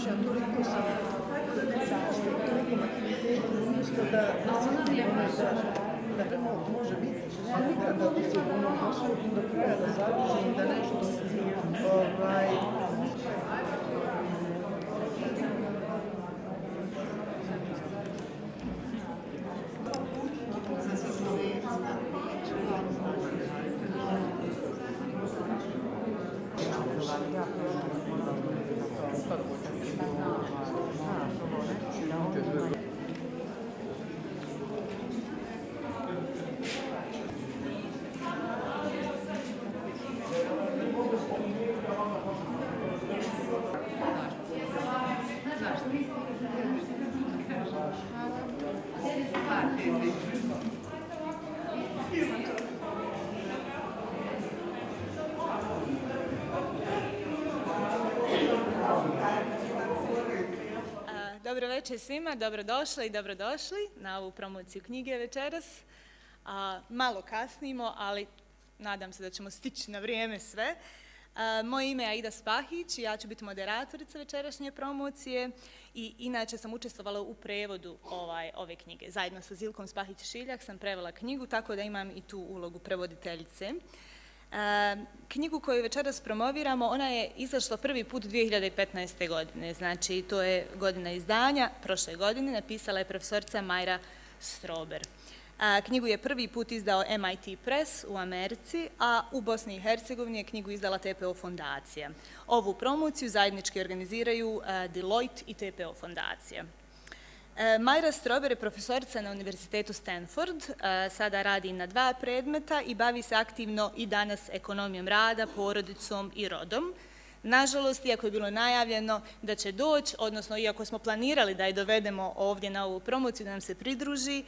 ja toliko sam, toliko matematički umjesto da sjetim ono da može biti, što nikada da se ono poslužim do kraja da završim, da nešto Dobro večer svima, dobrodošli i dobrodošli na ovu promociju knjige večeras. Malo kasnimo, ali nadam se da ćemo stići na vrijeme sve. Moje ime je Aida Spahić i ja ću biti moderatorica večerašnje promocije i inače sam učestvovala u prevodu ove knjige. Zajedno sa Zilkom Spahić-Šiljak sam prevela knjigu, tako da imam i tu ulogu prevoditeljice. Knjigu koju večeras promoviramo, ona je izašla prvi put 2015. godine, znači to je godina izdanja, prošle godine napisala je profesorica Majra Strober. Knjigu je prvi put izdao MIT Press u Americi, a u Bosni i Hercegovini je knjigu izdala TPO fondacija. Ovu promociju zajednički organiziraju Deloitte i TPO fondacija. Majra Strober je profesorica na Univerzitetu Stanford, sada radi na 2 predmeta i bavi se aktivno i danas ekonomijom rada, porodicom i rodom. Nažalost, iako je bilo najavljeno da će doći, odnosno iako smo planirali da je dovedemo ovdje na ovu promociju da nam se pridruži,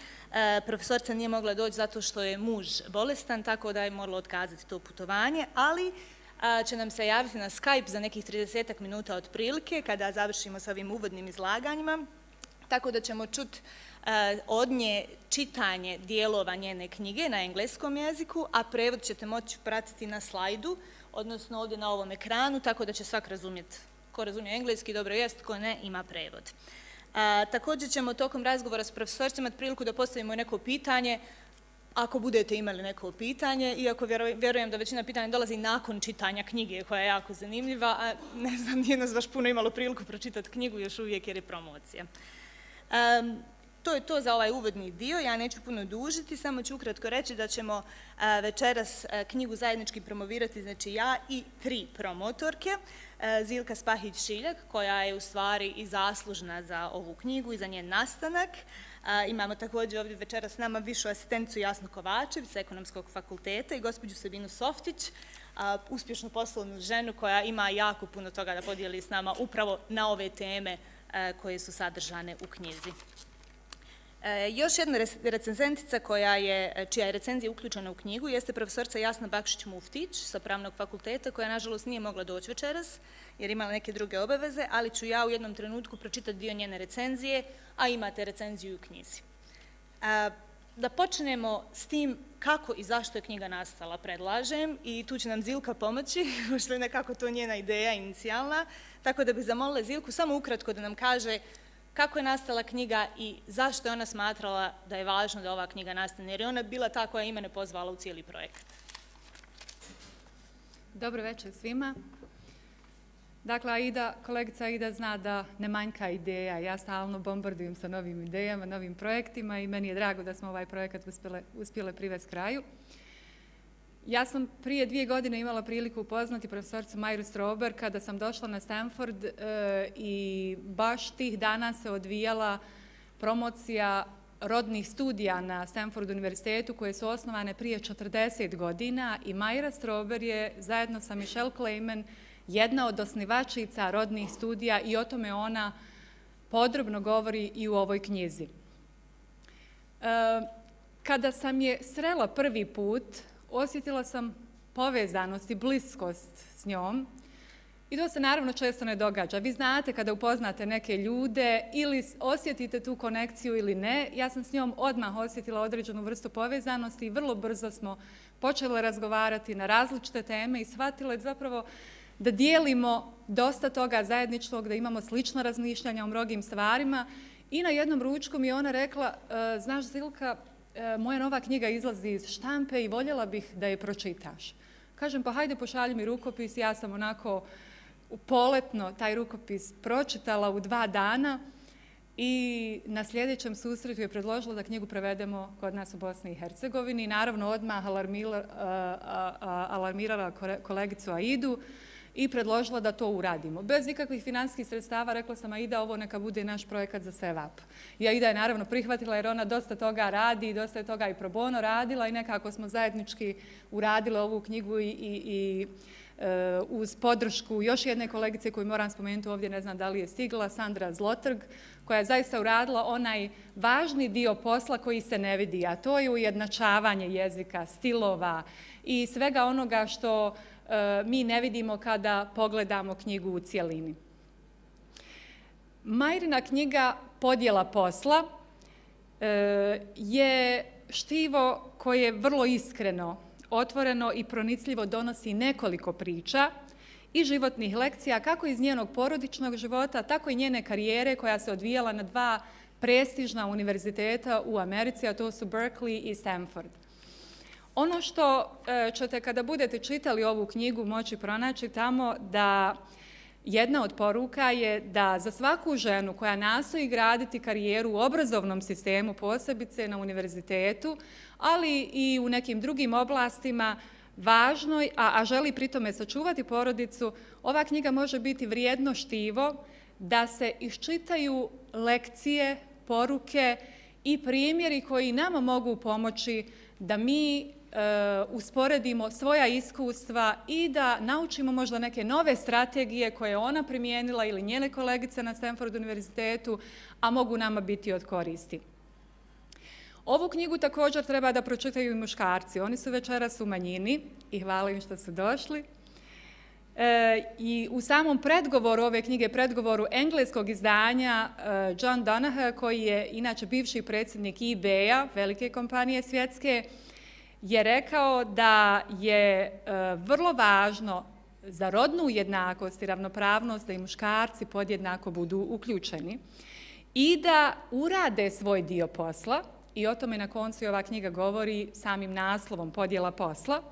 profesorica nije mogla doći zato što je muž bolestan, tako da je morala otkazati to putovanje, ali će nam se javiti na Skype za nekih 30 minuta otprilike kada završimo sa ovim uvodnim izlaganjima. Tako da ćemo čuti od nje čitanje dijelova njene knjige na engleskom jeziku, a prevod ćete moći pratiti na slajdu, odnosno ovdje na ovom ekranu, tako da će svak razumjeti. Ko razumije engleski, dobro jest, ko ne, ima prevod. Također ćemo tokom razgovora s profesorcima imati priliku da postavimo neko pitanje, ako budete imali neko pitanje, iako vjerujem da većina pitanja dolazi nakon čitanja knjige, koja je jako zanimljiva, a ne znam, nije nas baš puno imalo priliku pročitati knjigu još uvijek jer je promocija. To je to za ovaj uvodni dio, ja neću puno dužiti, samo ću ukratko reći da ćemo večeras knjigu zajednički promovirati, znači ja i 3 promotorke, Zilka Spahić-Šiljak, koja je u stvari i zaslužna za ovu knjigu i za njen nastanak. Imamo također ovdje večeras s nama višu asistencicu Jasnu Kovačev sa Ekonomskog fakulteta i gospođu Sabinu Softić, uspješnu poslovnu ženu koja ima jako puno toga da podijeli s nama upravo na ove teme koje su sadržane u knjizi. Još jedna recenzentica čija je recenzija uključena u knjigu jeste profesorica Jasna Bakšić-Muftić sa Pravnog fakulteta, koja nažalost nije mogla doći večeras jer imala neke druge obaveze, ali ću ja u jednom trenutku pročitati dio njene recenzije, a imate recenziju u knjizi. Da počnemo s tim kako i zašto je knjiga nastala, predlažem, i tu će nam Zilka pomoći, pošto je nekako to njena ideja inicijalna, tako da bih zamolila Zilku samo ukratko da nam kaže kako je nastala knjiga i zašto je ona smatrala da je važno da ova knjiga nastane, jer je ona bila ta koja je mene pozvala u cijeli projekt. Dobro večer svima. Dakle, kolegica Aida zna da ne manjka ideja. Ja stalno bombardujem sa novim idejama, novim projektima i meni je drago da smo ovaj projekat uspjele privesti kraju. Ja sam prije 2 godine imala priliku upoznati profesoricu Majru Strober kada sam došla na Stanford i baš tih dana se odvijala promocija rodnih studija na Stanford univerzitetu koje su osnovane prije 40 godina i Majra Strober je zajedno sa Michelle Kleiman jedna od osnivačica rodnih studija i o tome ona podrobno govori i u ovoj knjizi. Kada sam je srela prvi put, osjetila sam povezanost i bliskost s njom i to se naravno često ne događa. Vi znate kada upoznate neke ljude ili osjetite tu konekciju ili ne. Ja sam s njom odmah osjetila određenu vrstu povezanosti i vrlo brzo smo počeli razgovarati na različite teme i shvatile zapravo da dijelimo dosta toga zajedničkog, da imamo slično razmišljanja o mnogim stvarima. I na jednom ručku mi je ona rekla, znaš Zilka, moja nova knjiga izlazi iz štampe i voljela bih da je pročitaš. Kažem, pa hajde pošalji mi rukopis, ja sam onako poletno taj rukopis pročitala u 2 dana i na sljedećem susretu je predložila da knjigu prevedemo kod nas u Bosni i Hercegovini. Naravno, odmah alarmirala kolegicu Aidu i predložila da to uradimo. Bez ikakvih financijskih sredstava rekla sam Aida, ovo neka bude naš projekat za SEVAP. I Aida je naravno prihvatila jer ona dosta toga radi, dosta je toga i pro bono radila i nekako smo zajednički uradile ovu knjigu i uz podršku još jedne kolegice koju moram spomenuti ovdje, ne znam da li je stigla, Sandra Zlotrg, koja je zaista uradila onaj važni dio posla koji se ne vidi, a to je ujednačavanje jezika, stilova i svega onoga što mi ne vidimo kada pogledamo knjigu u cjelini. Majrina knjiga Podjela posla je štivo koje vrlo iskreno, otvoreno i pronicljivo donosi nekoliko priča i životnih lekcija, kako iz njenog porodičnog života, tako i njene karijere koja se odvijala na 2 prestižna univerziteta u Americi, a to su Berkeley i Stanford. Ono što ćete kada budete čitali ovu knjigu moći pronaći tamo da jedna od poruka je da za svaku ženu koja nastoji graditi karijeru u obrazovnom sistemu, posebice na univerzitetu, ali i u nekim drugim oblastima važnoj, a želi pritome sačuvati porodicu, ova knjiga može biti vrijedno štivo da se iščitaju lekcije, poruke i primjeri koji nama mogu pomoći da mi usporedimo svoja iskustva i da naučimo možda neke nove strategije koje je ona primijenila ili njene kolegice na Stanford univerzitetu, a mogu nama biti od koristi. Ovu knjigu također treba da pročitaju i muškarci. Oni su večeras u manjini i hvala im što su došli. I u samom predgovoru ove knjige, predgovoru engleskog izdanja, John Donahoe, koji je inače bivši predsjednik eBay-a, velike kompanije svjetske, je rekao da je vrlo važno za rodnu jednakost i ravnopravnost da i muškarci podjednako budu uključeni i da urade svoj dio posla, i o tome na koncu ova knjiga govori samim naslovom Podjela posla,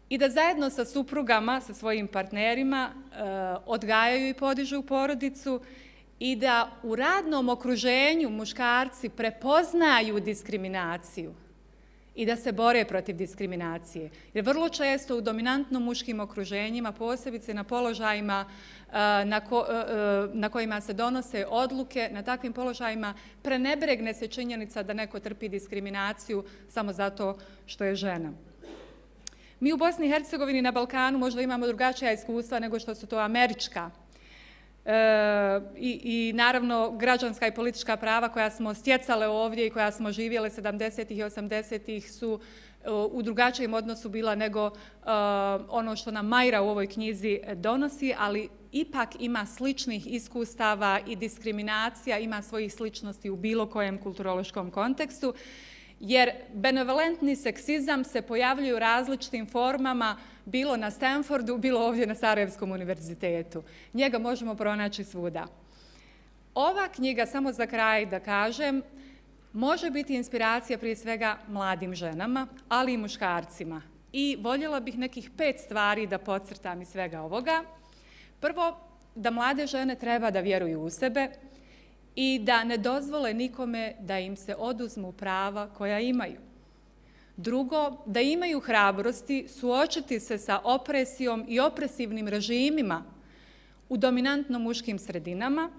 i da zajedno sa suprugama, sa svojim partnerima odgajaju i podižu porodicu i da u radnom okruženju muškarci prepoznaju diskriminaciju i da se bore protiv diskriminacije. Jer vrlo često u dominantno muškim okruženjima, posebice na položajima na kojima se donose odluke, na takvim položajima prenebregne se činjenica da neko trpi diskriminaciju samo zato što je žena. Mi u Bosni i Hercegovini na Balkanu možda imamo drugačija iskustva nego što su to američka. I naravno građanska i politička prava koja smo stjecale ovdje i koja smo živjele 70. i 80. su u drugačijem odnosu bila nego ono što nam Majra u ovoj knjizi donosi, ali ipak ima sličnih iskustava i diskriminacija, ima svojih sličnosti u bilo kojem kulturološkom kontekstu, jer benevolentni seksizam se pojavljuje u različitim formama, bilo na Stanfordu, bilo ovdje na Sarajevskom univerzitetu. Njega možemo pronaći svuda. Ova knjiga, samo za kraj da kažem, može biti inspiracija prije svega mladim ženama, ali i muškarcima. I voljela bih nekih 5 stvari da podcrtam iz svega ovoga. Prvo, da mlade žene treba da vjeruju u sebe i da ne dozvole nikome da im se oduzmu prava koja imaju. Drugo, da imaju hrabrosti suočiti se sa opresijom i opresivnim režimima u dominantno muškim sredinama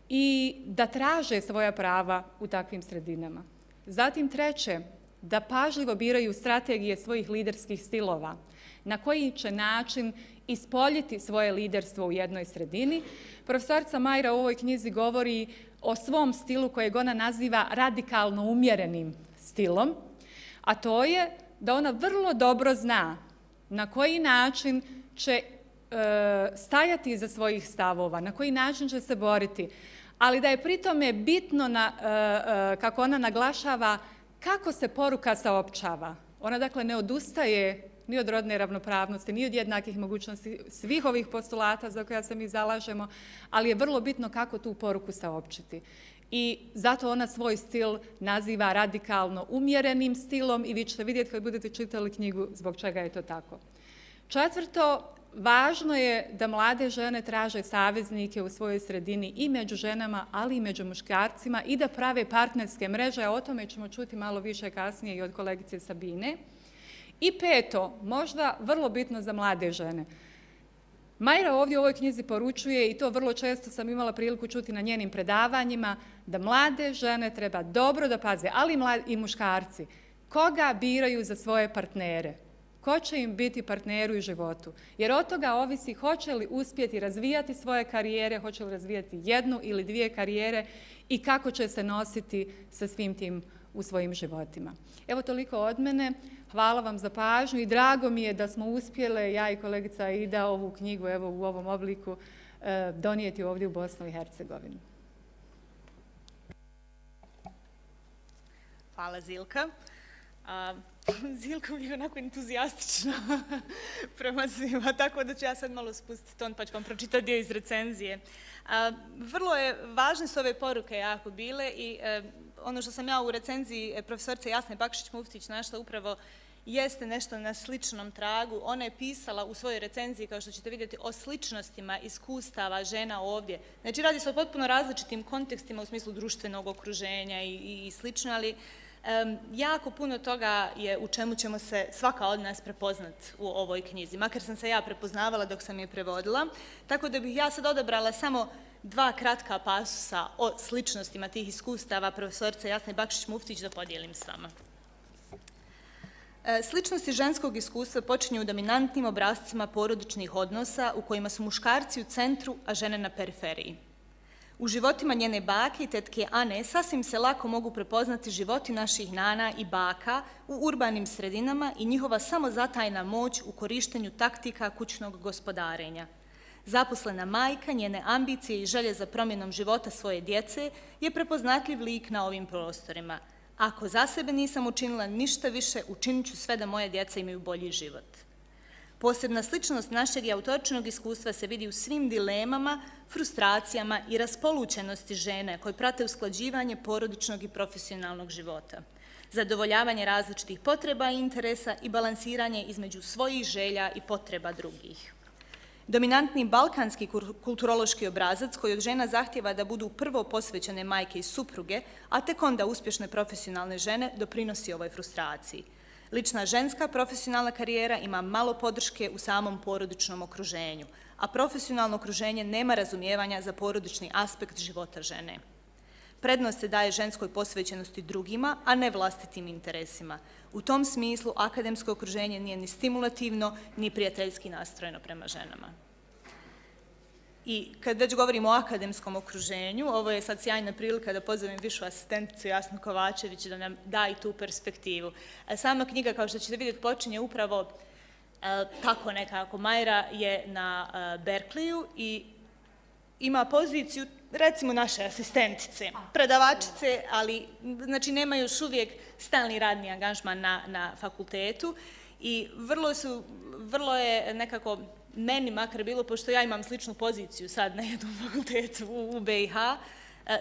i da traže svoja prava u takvim sredinama. Zatim treće, da pažljivo biraju strategije svojih liderskih stilova, na koji će način ispoljiti svoje liderstvo u jednoj sredini. Profesorica Majra u ovoj knjizi govori o svom stilu kojeg ona naziva radikalno umjerenim stilom, a to je da ona vrlo dobro zna na koji način će stajati iza svojih stavova, na koji način će se boriti, ali da je pri tome bitno, kako ona naglašava, kako se poruka saopćava. Ona dakle ne odustaje ni od rodne ravnopravnosti, ni od jednakih mogućnosti, svih ovih postulata za koja se mi zalažemo, ali je vrlo bitno kako tu poruku saopćiti. I zato ona svoj stil naziva radikalno umjerenim stilom i vi ćete vidjeti kad budete čitali knjigu zbog čega je to tako. Četvrto, važno je da mlade žene traže saveznike u svojoj sredini i među ženama, ali i među muškarcima i da prave partnerske mreže, a o tome ćemo čuti malo više kasnije i od kolegice Sabine. I peto, možda vrlo bitno za mlade žene. Majra ovdje u ovoj knjizi poručuje, i to vrlo često sam imala priliku čuti na njenim predavanjima, da mlade žene treba dobro da paze, ali i muškarci, koga biraju za svoje partnere. Ko će im biti partneru u životu? Jer od toga ovisi hoće li uspjeti razvijati svoje karijere, hoće li razvijati jednu ili dvije karijere i kako će se nositi sa svim tim u svojim životima. Evo toliko od mene. Hvala vam za pažnju i drago mi je da smo uspjele, ja i kolegica Aida, ovu knjigu evo u ovom obliku donijeti ovdje u Bosnu i Hercegovinu. Hvala Zilka. Zilka mi je onako entuzijastično prema svima, tako da ću ja sad malo spustiti ton pa ću vam pročitati dio iz recenzije. Vrlo je važne su ove poruke jako bile i ono što sam ja u recenziji profesorice Jasne Bakšić-Muftić našla upravo jeste nešto na sličnom tragu. Ona je pisala u svojoj recenziji, kao što ćete vidjeti, o sličnostima iskustava žena ovdje. Znači radi se o potpuno različitim kontekstima u smislu društvenog okruženja i slično, ali jako puno toga je u čemu ćemo se svaka od nas prepoznati u ovoj knjizi. Makar sam se ja prepoznavala dok sam je prevodila. Tako da bih ja sad odabrala samo dva kratka pasusa o sličnostima tih iskustava profesorice Jasne Bakšić-Muftić da podijelim s vama. Sličnosti ženskog iskustva počinju u dominantnim obrascima porodičnih odnosa u kojima su muškarci u centru, a žene na periferiji. U životima njene bake i tetke Ane sasvim se lako mogu prepoznati životi naših nana i baka u urbanim sredinama i njihova samozatajna moć u korištenju taktika kućnog gospodarenja. Zaposlena majka, njene ambicije i želje za promjenom života svoje djece je prepoznatljiv lik na ovim prostorima. Ako za sebe nisam učinila ništa više, učinit ću sve da moje djeca imaju bolji život. Posebna sličnost našeg i autorčinog iskustva se vidi u svim dilemama, frustracijama i raspolućenosti žene koje prate usklađivanje porodičnog i profesionalnog života, zadovoljavanje različitih potreba i interesa i balansiranje između svojih želja i potreba drugih. Dominantni balkanski kulturološki obrazac koji od žena zahtjeva da budu prvo posvećene majke i supruge, a tek onda uspješne profesionalne žene, doprinosi ovoj frustraciji. Lična ženska profesionalna karijera ima malo podrške u samom porodičnom okruženju, a profesionalno okruženje nema razumijevanja za porodični aspekt života žene. Prednost se daje ženskoj posvećenosti drugima, a ne vlastitim interesima. U tom smislu akademsko okruženje nije ni stimulativno, ni prijateljski nastrojeno prema ženama. I kad već govorimo o akademskom okruženju, ovo je sad sjajna prilika da pozovem višu asistenticu Jasnu Kovačević da nam da i tu perspektivu. Sama knjiga, kao što ćete vidjeti, počinje upravo tako nekako. Majra je na Berkeleyu i ima poziciju, recimo, naše asistentice, predavačice, ali znači nema još uvijek stalni radni angažman na fakultetu i vrlo je nekako meni makar bilo, pošto ja imam sličnu poziciju sad na jednom fakultetu u BiH,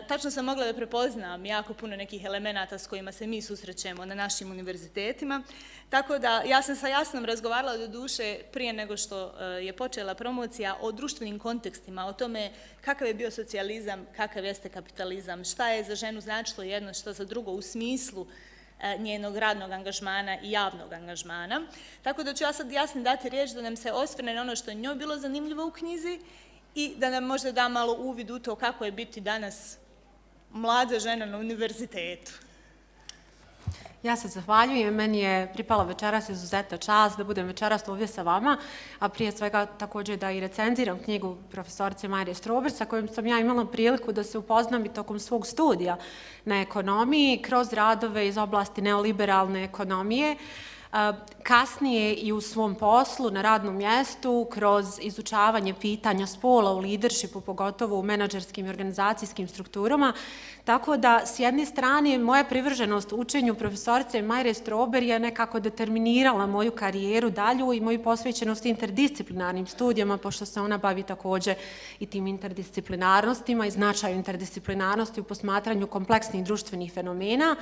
tačno sam mogla da prepoznam jako puno nekih elemenata s kojima se mi susrećemo na našim univerzitetima, tako da ja sam sa Jasnom razgovarala do duše prije nego što je počela promocija o društvenim kontekstima, o tome kakav je bio socijalizam, kakav jeste kapitalizam, šta je za ženu značilo jedno, što za drugo u smislu njenog radnog angažmana i javnog angažmana. Tako da ću ja sad Jasni dati riječ da nam se osvrne na ono što je njoj bilo zanimljivo u knjizi i da nam možda da malo uvid u to kako je biti danas mlada žena na univerzitetu. Ja se zahvaljujem, meni je pripala večeras izuzetna čast da budem večeras ovdje sa vama, a prije svega također da i recenziram knjigu profesorice Majre Strober, sa kojom sam ja imala priliku da se upoznam i tokom svog studija na ekonomiji, kroz radove iz oblasti neoliberalne ekonomije. kasnije i u svom poslu na radnom mjestu kroz izučavanje pitanja spola u leadershipu, pogotovo u menadžerskim i organizacijskim strukturama. Tako da, s jedne strane, moja privrženost učenju profesorice Majre Strober je nekako determinirala moju karijeru dalju i moju posvećenost interdisciplinarnim studijama, pošto se ona bavi također i tim interdisciplinarnostima i značaju interdisciplinarnosti u posmatranju kompleksnih društvenih fenomena.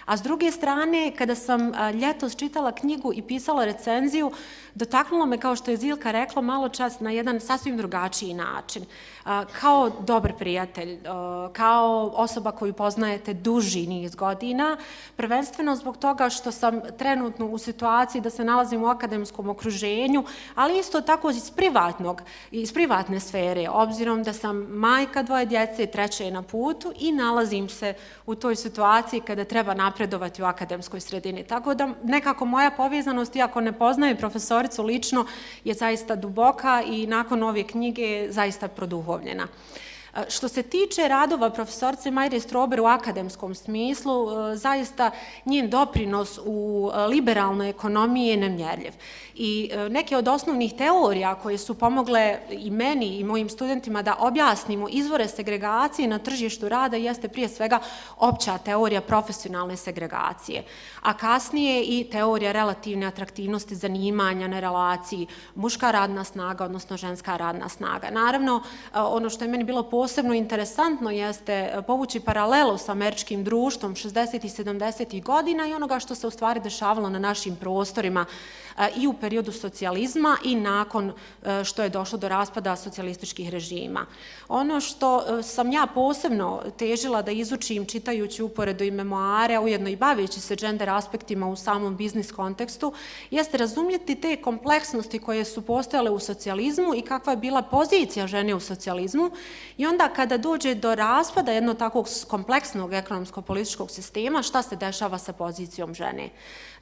A s druge strane, kada sam ljetos čitala knjigu i pisala recenziju, dotaknulo me, kao što je Zilka rekla malo čas, na jedan sasvim drugačiji način. Kao dobar prijatelj, kao osoba koju poznajete duži niz godina, prvenstveno zbog toga što sam trenutno u situaciji da se nalazim u akademskom okruženju, ali isto tako iz privatne sfere, obzirom da sam majka 2 djece, 3 je na putu i nalazim se u toj situaciji kada treba napredovati u akademskoj sredini. Tako da nekako moja povezanost, iako ne poznajem profesoricu lično, je zaista duboka i nakon ove knjige je zaista produhovljena. Što se tiče radova profesorice Majre Strober u akademskom smislu, zaista njen doprinos u liberalnoj ekonomiji je nemjerljiv. I neke od osnovnih teorija koje su pomogle i meni i mojim studentima da objasnimo izvore segregacije na tržištu rada jeste prije svega opća teorija profesionalne segregacije, a kasnije i teorija relativne atraktivnosti zanimanja na relaciji muška radna snaga, odnosno ženska radna snaga. Naravno, ono što je meni bilo posebno interesantno jeste povući paralelu sa američkim društvom 60. i 70. godina i onoga što se u stvari dešavalo na našim prostorima i u periodu socijalizma i nakon što je došlo do raspada socijalističkih režima. Ono što sam ja posebno težila da izučim čitajući uporedo i memoare, a ujedno i baveći se gender aspektima u samom biznis kontekstu, jeste razumjeti te kompleksnosti koje su postojale u socijalizmu i kakva je bila pozicija žene u socijalizmu i onda kada dođe do raspada jednog takvog kompleksnog ekonomsko-političkog sistema, šta se dešava sa pozicijom žene.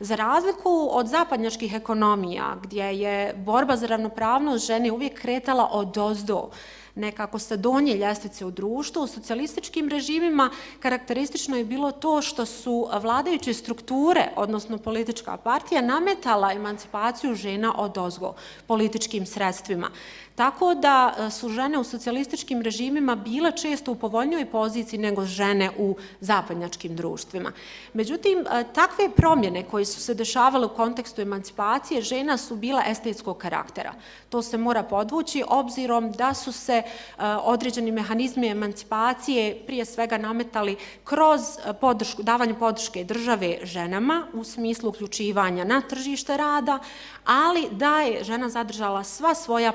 Za razliku od zapadnjačkih ekonomija, gdje je borba za ravnopravnost žene uvijek kretala odozdo, nekako sa donje ljestvice u društvu, u socijalističkim režimima karakteristično je bilo to što su vladajuće strukture, odnosno politička partija, nametala emancipaciju žena odozgo političkim sredstvima. Tako da su žene u socijalističkim režimima bile često u povoljnijoj poziciji nego žene u zapadnjačkim društvima. Međutim, takve promjene koje su se dešavale u kontekstu emancipacije žena su bila estetskog karaktera. To se mora podvući obzirom da su se određeni mehanizmi emancipacije prije svega nametali kroz davanje podrške države ženama u smislu uključivanja na tržište rada, ali da je žena zadržala svoje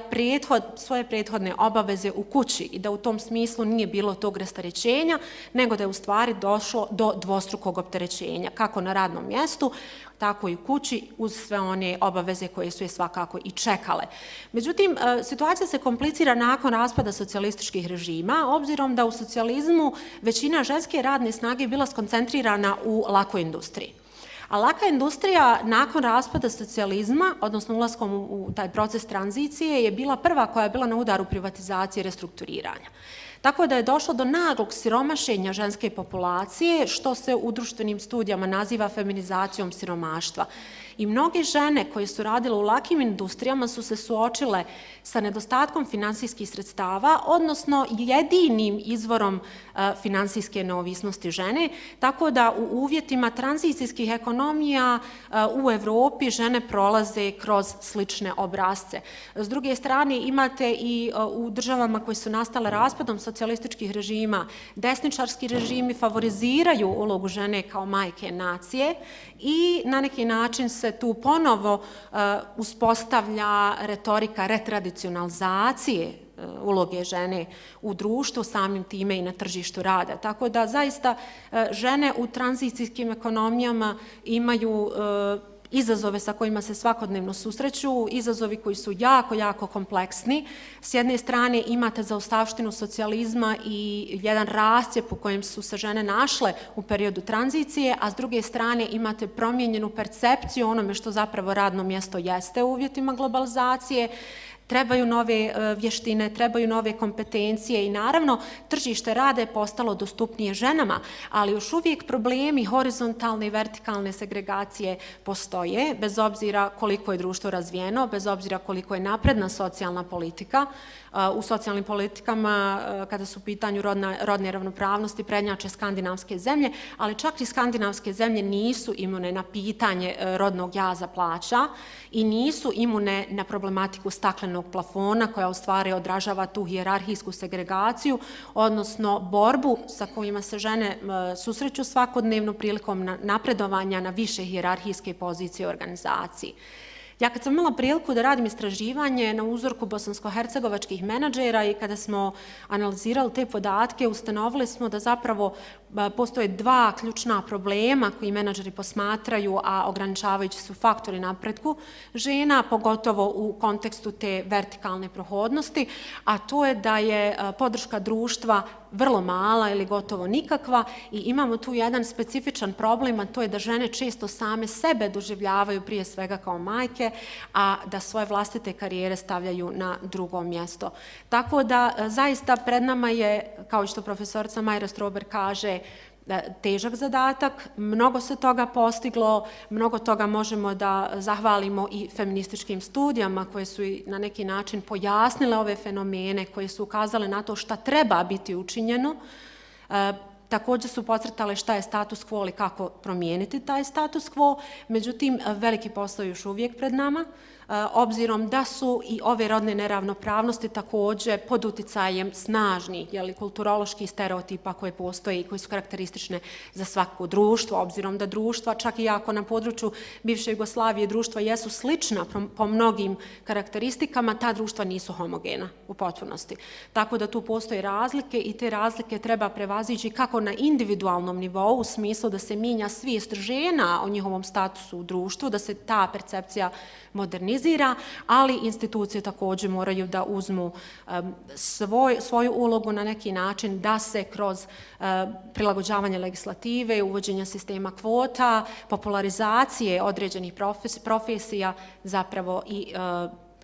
prethodne obaveze u kući i da u tom smislu nije bilo tog rasterećenja, nego da je u stvari došlo do dvostrukog opterećenja, kako na radnom mjestu, tako i u kući, uz sve one obaveze koje su je svakako i čekale. Međutim, situacija se komplicira nakon raspada socijalističkih režima, obzirom da u socijalizmu većina ženske radne snage je bila skoncentrirana u lakoj industriji. A laka industrija nakon raspada socijalizma, odnosno ulaskom u taj proces tranzicije, je bila prva koja je bila na udaru privatizacije i restrukturiranja. Tako da je došlo do naglog siromašenja ženske populacije, što se u društvenim studijama naziva feminizacijom siromaštva. I mnoge žene koje su radile u lakim industrijama su se suočile sa nedostatkom finansijskih sredstava, odnosno jedinim izvorom finansijske neovisnosti žene, tako da u uvjetima tranzicijskih ekonomija u Evropi žene prolaze kroz slične obrasce. S druge strane, imate i u državama koje su nastale raspadom socijalističkih režima, desničarski režimi favoriziraju ulogu žene kao majke nacije i na neki način se tu ponovo uspostavlja retorika retradicionalizacije uloge žene u društvu, samim time i na tržištu rada. Tako da zaista žene u tranzicijskim ekonomijama imaju izazove sa kojima se svakodnevno susreću, izazovi koji su jako, jako kompleksni. S jedne strane imate zaostavštinu socijalizma i jedan rascjep u kojem su se žene našle u periodu tranzicije, a s druge strane imate promijenjenu percepciju onome što zapravo radno mjesto jeste u uvjetima globalizacije. trebaju nove vještine, trebaju nove kompetencije i naravno tržište rada je postalo dostupnije ženama, ali još uvijek problemi horizontalne i vertikalne segregacije postoje, bez obzira koliko je društvo razvijeno, bez obzira koliko je napredna socijalna politika. U socijalnim politikama, kada su u pitanju rodne ravnopravnosti, prednjače skandinavske zemlje, ali čak i skandinavske zemlje nisu imune na pitanje rodnog jaza plaća i nisu imune na problematiku staklenog plafona koja u stvari odražava tu hijerarhijsku segregaciju, odnosno borbu sa kojima se žene susreću svakodnevno prilikom napredovanja na više hijerarhijske pozicije u organizaciji. Ja kad sam imala priliku da radim istraživanje na uzorku bosansko-hercegovačkih menadžera i kada smo analizirali te podatke, ustanovili smo da zapravo postoje dva ključna problema koji menadžeri posmatraju, a ograničavajući su faktori napretku žena, pogotovo u kontekstu te vertikalne prohodnosti, a to je da je podrška društva vrlo mala ili gotovo nikakva i imamo tu jedan specifičan problem, a to je da žene često same sebe doživljavaju prije svega kao majke, a da svoje vlastite karijere stavljaju na drugo mjesto. Tako da zaista pred nama je, kao što profesorica Majra Strober kaže, težak zadatak, mnogo se toga postiglo, mnogo toga možemo da zahvalimo i feminističkim studijama koje su i na neki način pojasnile ove fenomene, koje su ukazale na to šta treba biti učinjeno. Također su podcrtale šta je status quo ili kako promijeniti taj status quo, međutim veliki posao je još uvijek pred nama, obzirom da su i ove rodne neravnopravnosti također pod uticajem snažnih kulturoloških stereotipa koje postoje i koji su karakteristične za svako društvo, obzirom da društva, čak i ako na području bivše Jugoslavije društva jesu slična po mnogim karakteristikama, ta društva nisu homogena u potpunosti. Tako da tu postoje razlike i te razlike treba prevazići kako na individualnom nivou, u smislu da se mijenja svijest žena o njihovom statusu u društvu, da se ta percepcija modernizira, ali institucije također moraju da uzmu svoju ulogu na neki način da se kroz prilagođavanje legislative, uvođenja sistema kvota, popularizacije određenih profesija zapravo i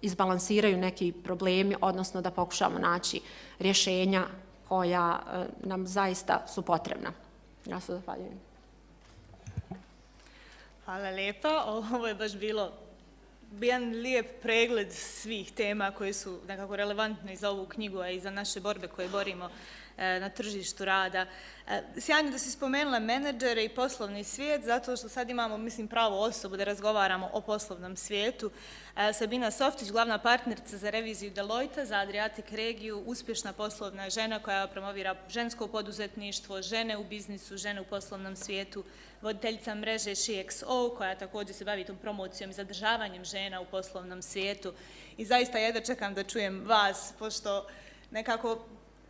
izbalansiraju neki problemi, odnosno da pokušamo naći rješenja koja nam zaista su potrebna. Ja se zahvaljujem. Hvala lijepa. Ovo je baš bilo jedan lijep pregled svih tema koje su nekako relevantne i za ovu knjigu, a i za naše borbe koje borimo na tržištu rada. Sjajno da si spomenula menadžere i poslovni svijet, zato što sad imamo, mislim, pravu osobu da razgovaramo o poslovnom svijetu. Sabina Softić, glavna partnerica za reviziju Deloitte za Adriatic regiju, uspješna poslovna žena koja promovira žensko poduzetništvo, žene u biznisu, žene u poslovnom svijetu, voditeljica mreže SheXO koja također se bavi tom promocijom i zadržavanjem žena u poslovnom svijetu. I zaista jedva čekam da čujem vas, pošto nekako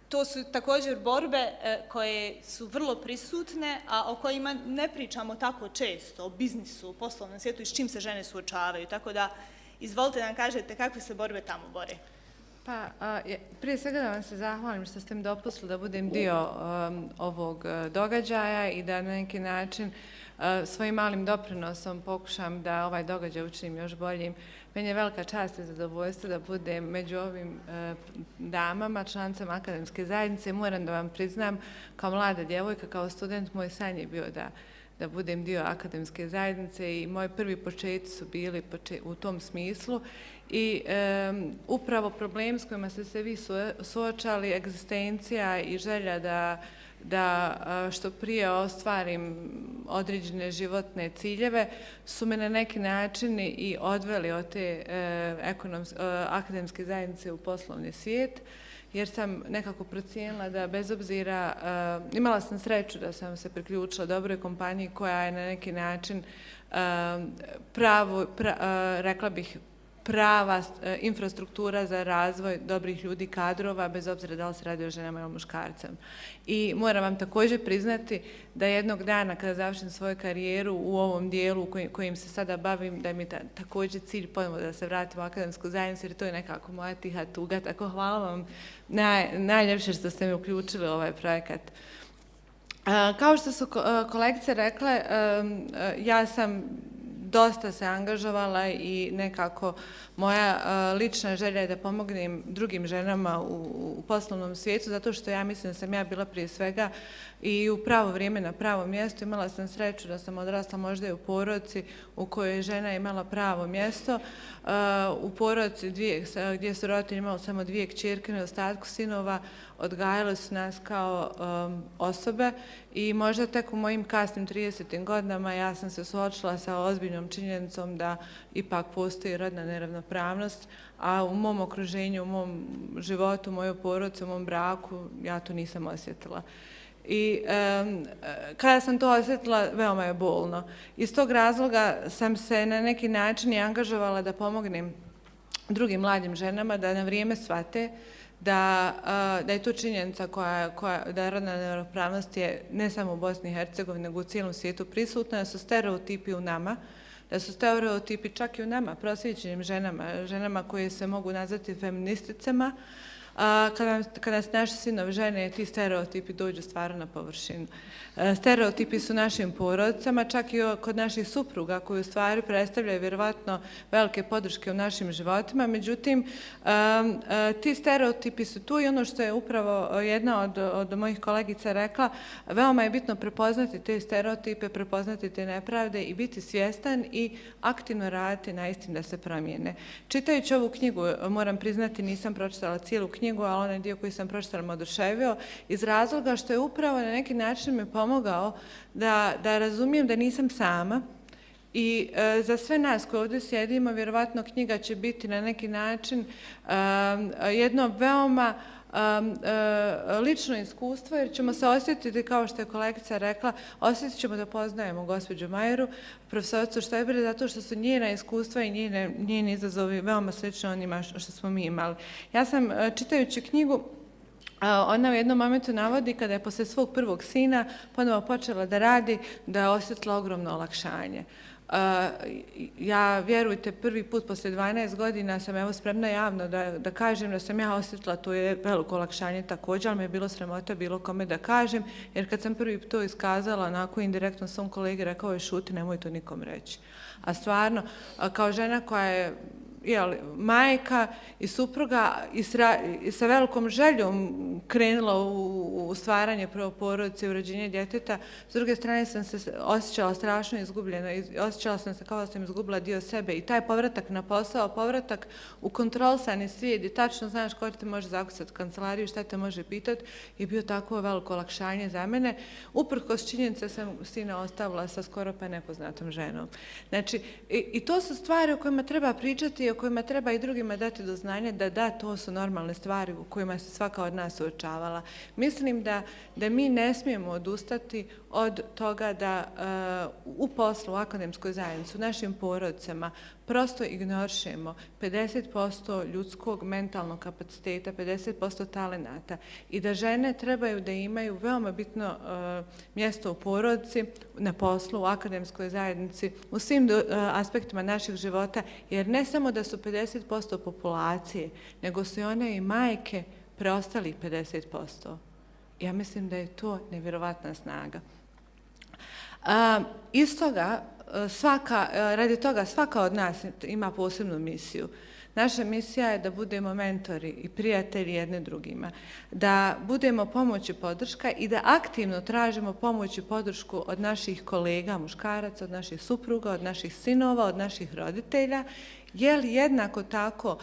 to su također borbe koje su vrlo prisutne, a o kojima ne pričamo tako često, o biznisu, o poslovnom svijetu i s čim se žene suočavaju. Tako da, izvolite da nam kažete kakve se borbe tamo bore. Pa, prije svega da vam se zahvalim što ste mi dopustili da budem dio ovog događaja i da na neki način svojim malim doprinosom pokušam da ovaj događaj učinim još boljim. Meni je velika čast i zadovoljstvo da budem među ovim damama, članicama akademske zajednice. Moram da vam priznam, kao mlada djevojka, kao student, moj san je bio da budem dio akademske zajednice i moji prvi početci su bili u tom smislu. I upravo problem s kojima ste se vi suočali, egzistencija i želja da što prije ostvarim određene životne ciljeve, su me na neki način i odveli od te akademske zajednice u poslovni svijet, jer sam nekako procijenila da bez obzira, imala sam sreću da sam se priključila dobroj kompaniji koja je na neki način rekla bih, prava infrastruktura za razvoj dobrih ljudi, kadrova, bez obzira da li se radi o ženama ili muškarcem. I moram vam također priznati da jednog dana kada završim svoju karijeru u ovom dijelu kojim se sada bavim, da mi je također cilj ponovno da se vratim u akademsku zajednicu, jer to je nekako moja tiha tuga. Tako hvala vam najljepše što ste mi uključili u ovaj projekat. Kao što su kolegice rekle, ja sam dosta se angažovala i nekako moja lična želja je da pomognem drugim ženama u poslovnom svijetu, zato što ja mislim da sam ja bila prije svega i u pravo vrijeme na pravom mjestu. Imala sam sreću da sam odrasla možda i u porodici u kojoj je žena imala pravo mjesto, u porodici gdje su roditelji imali samo 2 kćerke i ostatku sinova, odgajali su nas kao osobe i možda tek u mojim kasnim 30. godinama ja sam se suočila sa ozbiljnom činjenicom da ipak postoji rodna neravnopravnost, a u mom okruženju, u mom životu, u mojoj porodici, u mom braku ja to nisam osjetila. I kada sam to osjetila, veoma je bolno. Iz tog razloga sam se na neki način i angažovala da pomognem drugim mladim ženama da na vrijeme shvate da je to činjenica da rodna neravnopravnost je ne samo u Bosni i Hercegovini, nego u cijelom svijetu prisutna, da su stereotipi u nama, da su stereotipi čak i u nama, prosvjećenim ženama koje se mogu nazvati feministicama. Kada se naši sinovi žene, ti stereotipi dođu stvarno na površinu. Stereotipi su našim porodicama, čak i kod naših supruga koji u stvari predstavljaju vjerovatno velike podrške u našim životima. Međutim, ti stereotipi su tu i ono što je upravo jedna od mojih kolegica rekla, veoma je bitno prepoznati te stereotipe, prepoznati te nepravde i biti svjestan i aktivno raditi na istim da se promijene. Čitajući ovu knjigu, moram priznati, nisam pročitala cijelu knjigu, ali onaj dio koji sam pročitala me oduševio, iz razloga što je upravo na neki način mi pomogao da razumijem da nisam sama i za sve nas koji ovdje sjedimo, vjerovatno knjiga će biti na neki način jedno veoma lično iskustvo, jer ćemo se osjetiti, kao što je kolegica rekla, osjetit ćemo da poznajemo gospođu Majeru, profesoricu Štajber, zato što su njena iskustva i njeni izazovi veoma slično onima što smo mi imali. Ja sam, čitajući knjigu, ona u jednom momentu navodi kada je poslije svog prvog sina ponovo počela da radi, da je osjetila ogromno olakšanje. Ja, vjerujte, prvi put poslije 12 godina sam evo spremna javno da kažem da sam ja osjetila, to je veliko olakšanje također, ali me je bilo sramota bilo kome da kažem, jer kad sam prvi to iskazala, onako indirektno svom kolegi rekao je šuti, nemoj to nikom reći. A stvarno, kao žena koja je majka i supruga i sa velikom željom krenula u stvaranje prvo porodice i uređenje djeteta. S druge strane sam se osjećala strašno izgubljeno i osjećala sam se kao da sam izgubila dio sebe i taj povratak na posao, povratak u kontrolisani svijet gdje tačno znaš ko te može zakucati u kancelariju, šta te može pitati, je bio tako veliko olakšanje za mene. Uprkos činjenice sam sina ostavila sa skoro pa nepoznatom ženom. Znači, i to su stvari o kojima treba pričati, o kojima treba i drugima dati do znanja da to su normalne stvari u kojima se svaka od nas suočavala. Mislim da mi ne smijemo odustati od toga da u poslu, u akademskoj zajednici, u našim porodicama prosto ignorišemo 50% ljudskog mentalnog kapaciteta, 50% talenata i da žene trebaju da imaju veoma bitno mjesto u porodici, na poslu, u akademskoj zajednici, u svim aspektima naših života, jer ne samo da su 50% populacije, nego su i one i majke preostalih 50%. Ja mislim da je to nevjerovatna snaga. Iz toga, radi toga svaka od nas ima posebnu misiju. Naša misija je da budemo mentori i prijatelji jedne drugima, da budemo pomoć i podrška i da aktivno tražimo pomoć i podršku od naših kolega, muškaraca, od naših supruga, od naših sinova, od naših roditelja, jer jednako tako,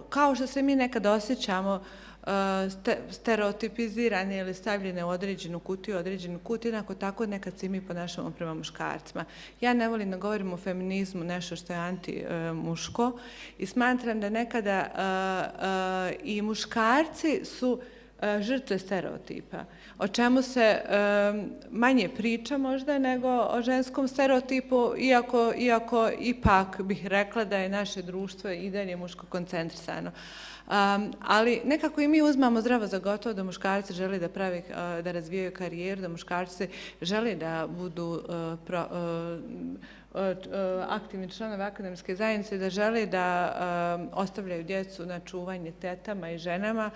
kao što se mi nekad osjećamo stereotipizirane ili stavljene u određenu kutiju, jednako tako nekad se mi ponašamo prema muškarcima. Ja ne volim da govorim o feminizmu, nešto što je anti-muško, i smatram da nekada i muškarci su žrtve stereotipa, o čemu se manje priča možda nego o ženskom stereotipu, iako ipak bih rekla da je naše društvo i dalje muško koncentrisano. Ali nekako i mi uzmamo zdravo za gotovo da muškarci žele da razvijaju karijeru, da muškarci žele da budu aktivni članovi akademske zajednice da žele da ostavljaju djecu na čuvanje tetama i ženama.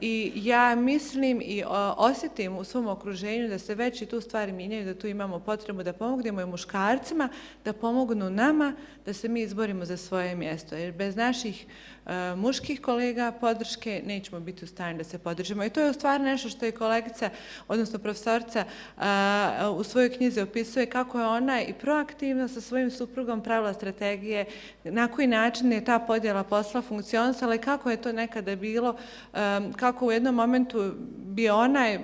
I ja mislim i osjetim u svom okruženju da se već i tu stvari mijenjaju, da tu imamo potrebu da pomognemo i muškarcima, da pomognu nama, da se mi izborimo za svoje mjesto. Jer bez naših muških kolega podrške nećemo biti u stanju da se podržimo. I to je u stvari nešto što je kolegica, odnosno profesorica u svojoj knjizi opisuje kako je ona i proaktivno sa svojim suprugom pravila strategije, na koji način je ta podjela posla funkcionisala i kako je to nekada bilo, kako u jednom momentu bi ona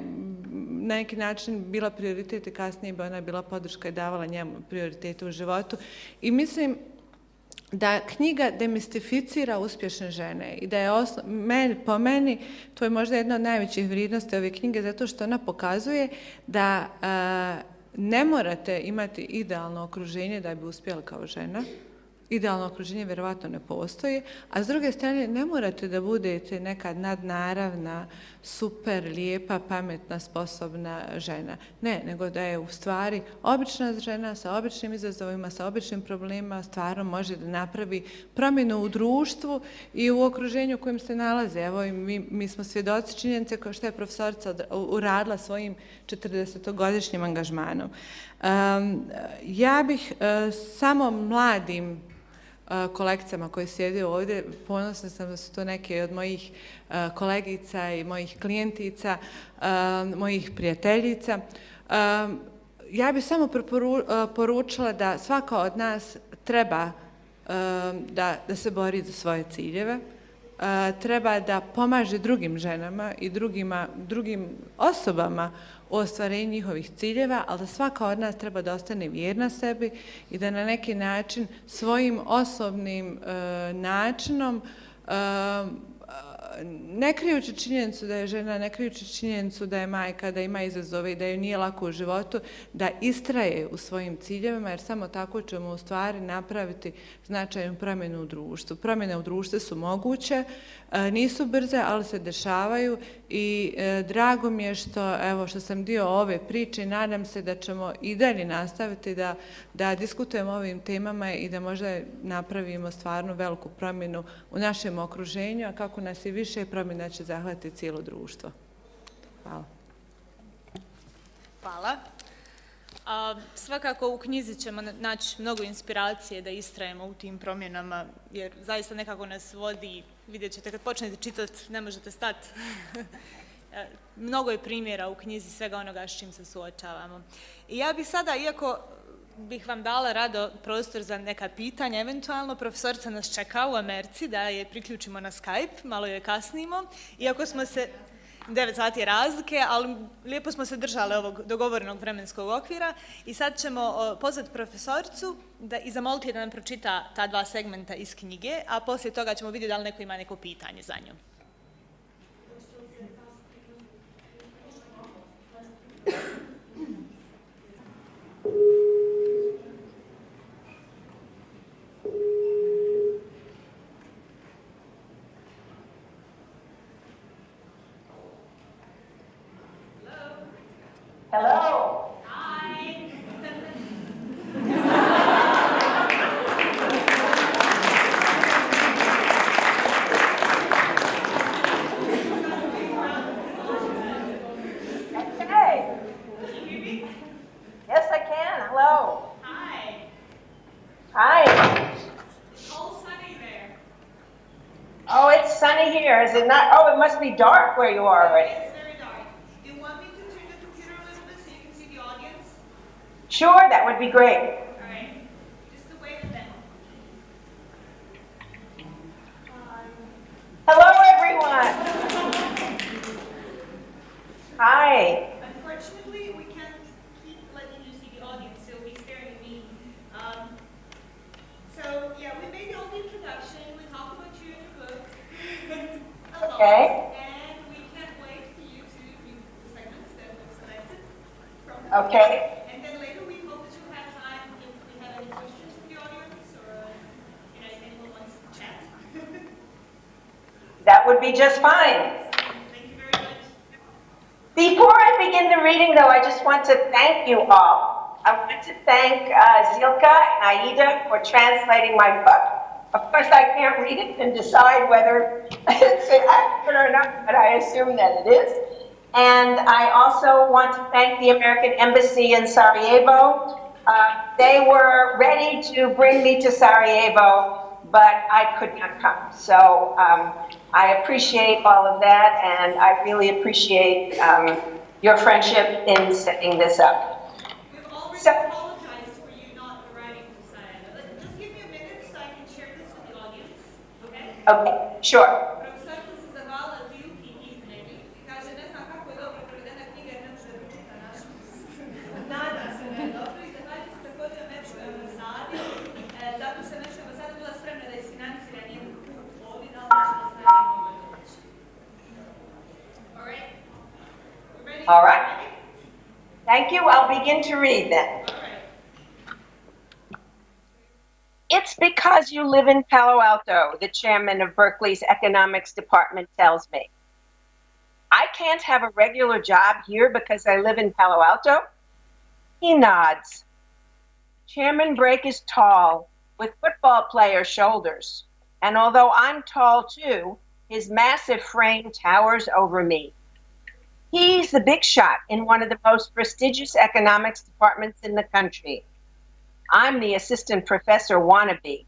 na neki način bila prioritet i kasnije bi ona bila podrška i davala njemu prioritete u životu. I mislim da knjiga demistificira uspješne žene i da je po meni to je možda jedna od najvećih vrijednosti ove knjige zato što ona pokazuje da ne morate imati idealno okruženje da bi uspjeli kao žena. Idealno okruženje vjerovatno ne postoji, a s druge strane ne morate da budete neka nadnaravna, super, lijepa, pametna, sposobna žena. Ne, nego da je u stvari obična žena sa običnim izazovima, sa običnim problemima, stvarno može da napravi promjenu u društvu i u okruženju u kojem se nalaze. Evo, mi smo svjedoci činjenice kao što je profesorica uradila svojim 40-godišnjim angažmanom. Ja bih samo mladim kolegicama koje sjede ovdje, ponosna sam da su to neke od mojih kolegica i mojih klijentica, mojih prijateljica. Ja bih samo poručila da svaka od nas treba da se bori za svoje ciljeve, treba da pomaže drugim ženama i drugim osobama u ostvarenju njihovih ciljeva, ali da svaka od nas treba da ostane vjerna sebi i da na neki način svojim osobnim načinom, ne krijući činjenicu da je žena, ne krijući činjenicu da je majka, da ima izazove i da joj nije lako u životu, da istraje u svojim ciljevima, jer samo tako ćemo u stvari napraviti značajnu promjenu u društvu. Promjene u društvu su moguće, nisu brze, ali se dešavaju i drago mi je što sam dio ove priče i nadam se da ćemo i dalje nastaviti da diskutujemo o ovim temama i da možda napravimo stvarno veliku promjenu u našem okruženju, a kako nas i više promjena će zahvatiti cijelo društvo. Hvala. Hvala. Svakako u knjizi ćemo naći mnogo inspiracije da istrajemo u tim promjenama, jer zaista nekako nas vodi, vidjet ćete kad počnete čitati, ne možete stati. Mnogo je primjera u knjizi svega onoga s čim se suočavamo. I ja bih sada, iako bih vam dala rado prostor za neka pitanja, eventualno profesorica nas čeka u Americi da je priključimo na Skype, malo je kasnimo, iako smo se 9 sati je razlike, ali lijepo smo se držali ovog dogovorenog vremenskog okvira i sad ćemo pozvati profesoricu i zamoliti da nam pročita ta 2 segmenta iz knjige, a poslije toga ćemo vidjeti da li neko ima neko pitanje za nju. Hello. Hi. Okay. Yes, I can. Hello. Hi. Hi. It's all sunny there. Oh, it's sunny here. Is it not? Oh, it must be dark where you are already. It's very dark. Do you want me to turn the computer a little bit so you can see the audience? Sure, that would be great. All right. Just to wait a minute. Hello, everyone. Hi. Unfortunately, we can't keep letting you see the audience, so you'll be staring at me. So, yeah, we made the old introduction. We talked about you in the book. A lot. Okay. And we can't wait for you to read the segments that we've selected from the Okay. And then later we hope that you'll have time if we have any questions from the audience or if anyone wants to chat. That would be just fine. Thank you very much. Before I begin the reading, though, I just want to thank you all I want to thank Zilka and Aida for translating my book. Of course, I can't read it and decide whether it's accurate or not, but I assume that it is. And I also want to thank the American Embassy in Sarajevo. They were ready to bring me to Sarajevo, but I could not come. So I appreciate all of that, and I really appreciate your friendship in setting this up. We've already So- apologized for you not arriving to Sarajevo. Just give me a minute so I can share this with the audience, okay? Okay, sure. Profesorka se zahvala Zilki i meni. Kaže, ne znam kako je dobro prevedena knjiga jer ne može da pročita našu. Nadam se da je dobro i zahvaljujem se također Američkoj ambasadi, zato što je Američka ambasada bila spremna da isfinansira njen put ovdje, da li nažalost ne mogla doći. All right? We ready? All right. Thank you. I'll begin to read then. All right. It's because you live in Palo Alto, the chairman of Berkeley's economics department tells me. I can't have a regular job here because I live in Palo Alto? He nods. Chairman Brake is tall, with football player shoulders, and although I'm tall too, his massive frame towers over me. He's the big shot in one of the most prestigious economics departments in the country. I'm the assistant professor wannabe.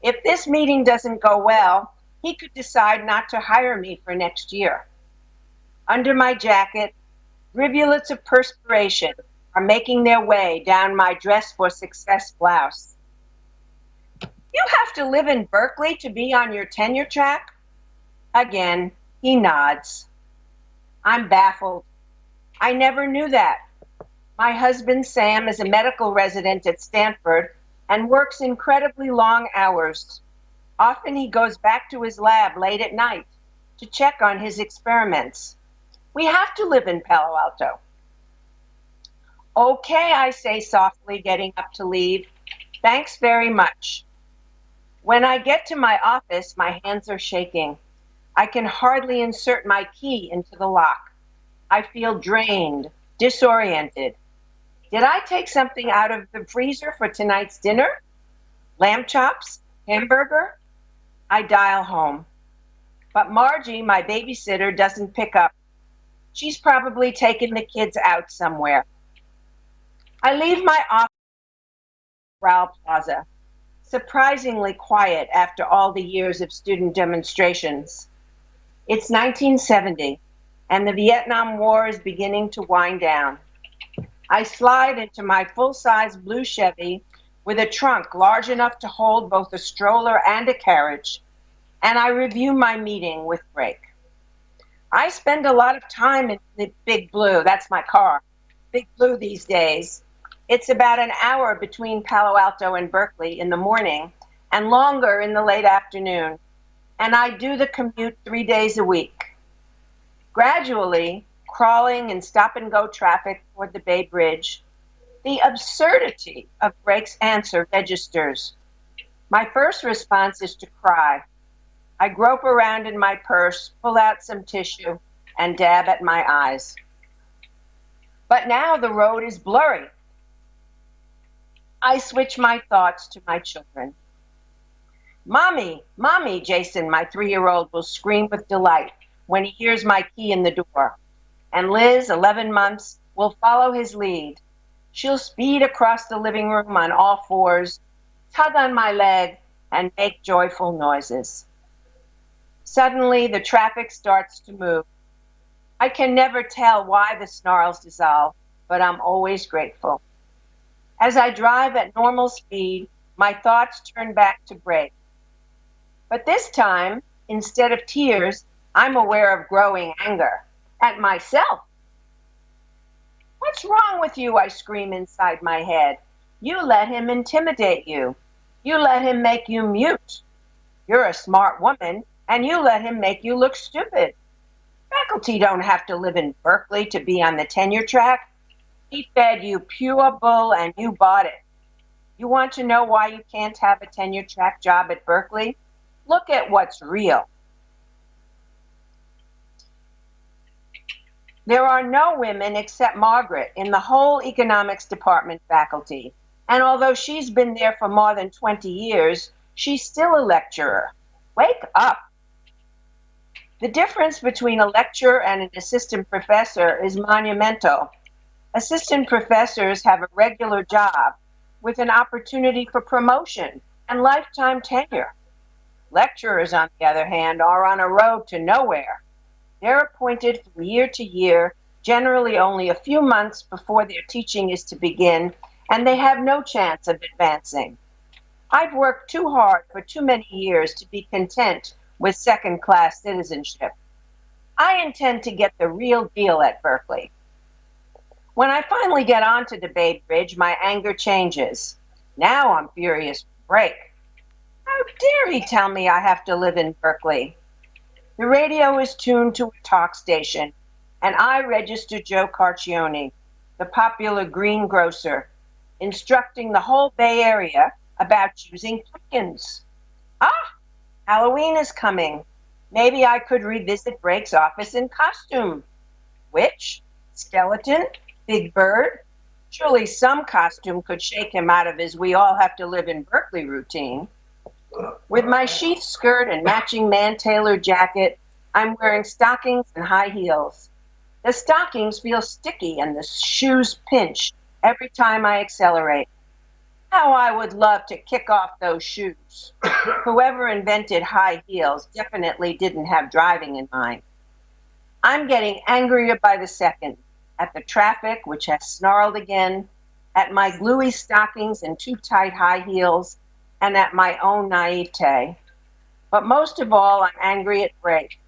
If this meeting doesn't go well, he could decide not to hire me for next year. Under my jacket, rivulets of perspiration are making their way down my Dress for Success blouse. You have to live in Berkeley to be on your tenure track? Again, he nods. I'm baffled. I never knew that. My husband, Sam, is a medical resident at Stanford and works incredibly long hours. Often he goes back to his lab late at night to check on his experiments. We have to live in Palo Alto. Okay, I say softly, getting up to leave. Thanks very much. When I get to my office, my hands are shaking. I can hardly insert my key into the lock. I feel drained, disoriented. Did I take something out of the freezer for tonight's dinner? Lamb chops? Hamburger? I dial home. But Margie, my babysitter, doesn't pick up. She's probably taken the kids out somewhere. I leave my office at Rao Plaza, surprisingly quiet after all the years of student demonstrations. It's 1970, and the Vietnam War is beginning to wind down. I slide into my full-size blue Chevy with a trunk large enough to hold both a stroller and a carriage, and I review my meeting with Brake. I spend a lot of time in the Big Blue, that's my car, Big Blue these days. It's about an hour between Palo Alto and Berkeley in the morning and longer in the late afternoon, and I do the commute 3 days a week. Gradually, crawling in stop-and-go traffic toward the Bay Bridge, the absurdity of Brake's answer registers. My first response is to cry. I grope around in my purse, pull out some tissue, and dab at my eyes. But now the road is blurry. I switch my thoughts to my children. Mommy, Mommy, Jason, my 3-year-old, will scream with delight when he hears my key in the door. And Liz, 11 months, will follow his lead. She'll speed across the living room on all fours, tug on my leg, and make joyful noises. Suddenly, the traffic starts to move. I can never tell why the snarls dissolve, but I'm always grateful. As I drive at normal speed, my thoughts turn back to Brake. But this time, instead of tears, I'm aware of growing anger at myself. What's wrong with you? I scream inside my head. You let him intimidate you. You let him make you mute. You're a smart woman, and you let him make you look stupid. Faculty don't have to live in Berkeley to be on the tenure track. He fed you pure bull, and you bought it. You want to know why you can't have a tenure track job at Berkeley? Look at what's real. There are no women except Margaret in the whole economics department faculty, and although she's been there for more than 20 years, she's still a lecturer. Wake up! The difference between a lecturer and an assistant professor is monumental. Assistant professors have a regular job with an opportunity for promotion and lifetime tenure. Lecturers, on the other hand, are on a road to nowhere. They're appointed from year to year, generally only a few months before their teaching is to begin, and they have no chance of advancing. I've worked too hard for too many years to be content with second-class citizenship. I intend to get the real deal at Berkeley. When I finally get onto the Bay Bridge, my anger changes. Now I'm furious to break. How dare he tell me I have to live in Berkeley? The radio is tuned to a talk station, and I register Joe Carcione, the popular greengrocer, instructing the whole Bay Area about choosing pumpkins. Ah, Halloween is coming. Maybe I could revisit Brake's office in costume. Witch? Skeleton? Big bird? Surely some costume could shake him out of his "we all have to live in Berkeley" routine. With my sheath skirt and matching man-tailored jacket, I'm wearing stockings and high heels. The stockings feel sticky and the shoes pinch every time I accelerate. How I would love to kick off those shoes. Whoever invented high heels definitely didn't have driving in mind. I'm getting angrier by the second at the traffic, which has snarled again, at my gluey stockings and too tight high heels, and at my own naivete. But most of all, I'm angry at Brake.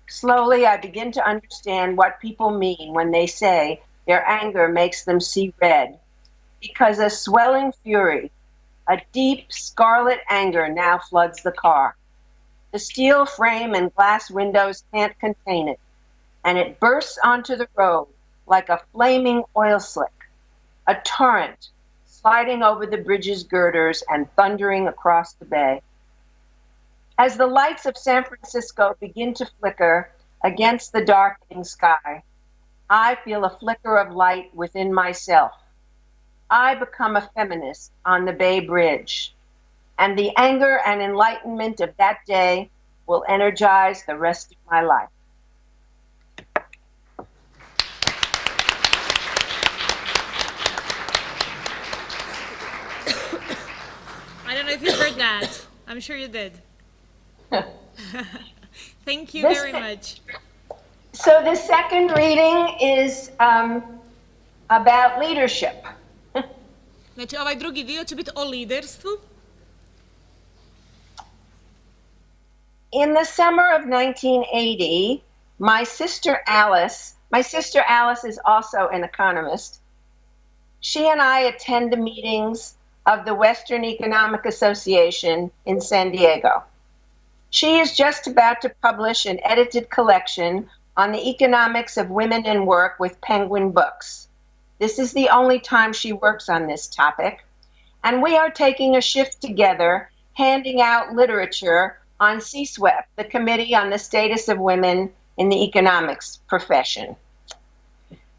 Slowly, I begin to understand what people mean when they say their anger makes them see red, because a swelling fury, a deep scarlet anger now floods the car. The steel frame and glass windows can't contain it, and it bursts onto the road like a flaming oil slick, a torrent sliding over the bridge's girders and thundering across the bay. As the lights of San Francisco begin to flicker against the darkening sky, I feel a flicker of light within myself. I become a feminist on the Bay Bridge, and the anger and enlightenment of that day will energize the rest of my life. I don't know if you heard that. I'm sure you did. Thank you very much. So the second reading is about leadership. Znači, ovaj drugi dio će biti o liderstvu. In the summer of 1980, my sister Alice is also an economist. She and I attend the meetings of the Western Economic Association in San Diego. She is just about to publish an edited collection on the economics of women in work with Penguin Books. This is the only time she works on this topic, and we are taking a shift together, handing out literature on CSWEP, the Committee on the Status of Women in the Economics Profession.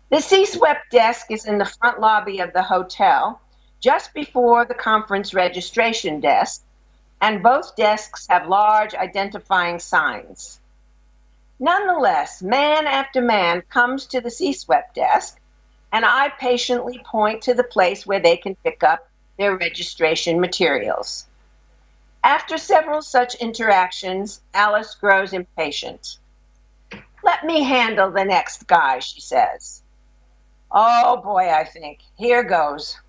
The CSWEP desk is in the front lobby of the hotel, just before the conference registration desk, and both desks have large identifying signs. Nonetheless, man after man comes to the CSWEP desk, and I patiently point to the place where they can pick up their registration materials. After several such interactions, Alice grows impatient. "Let me handle the next guy," she says. Oh boy, I think. Here goes.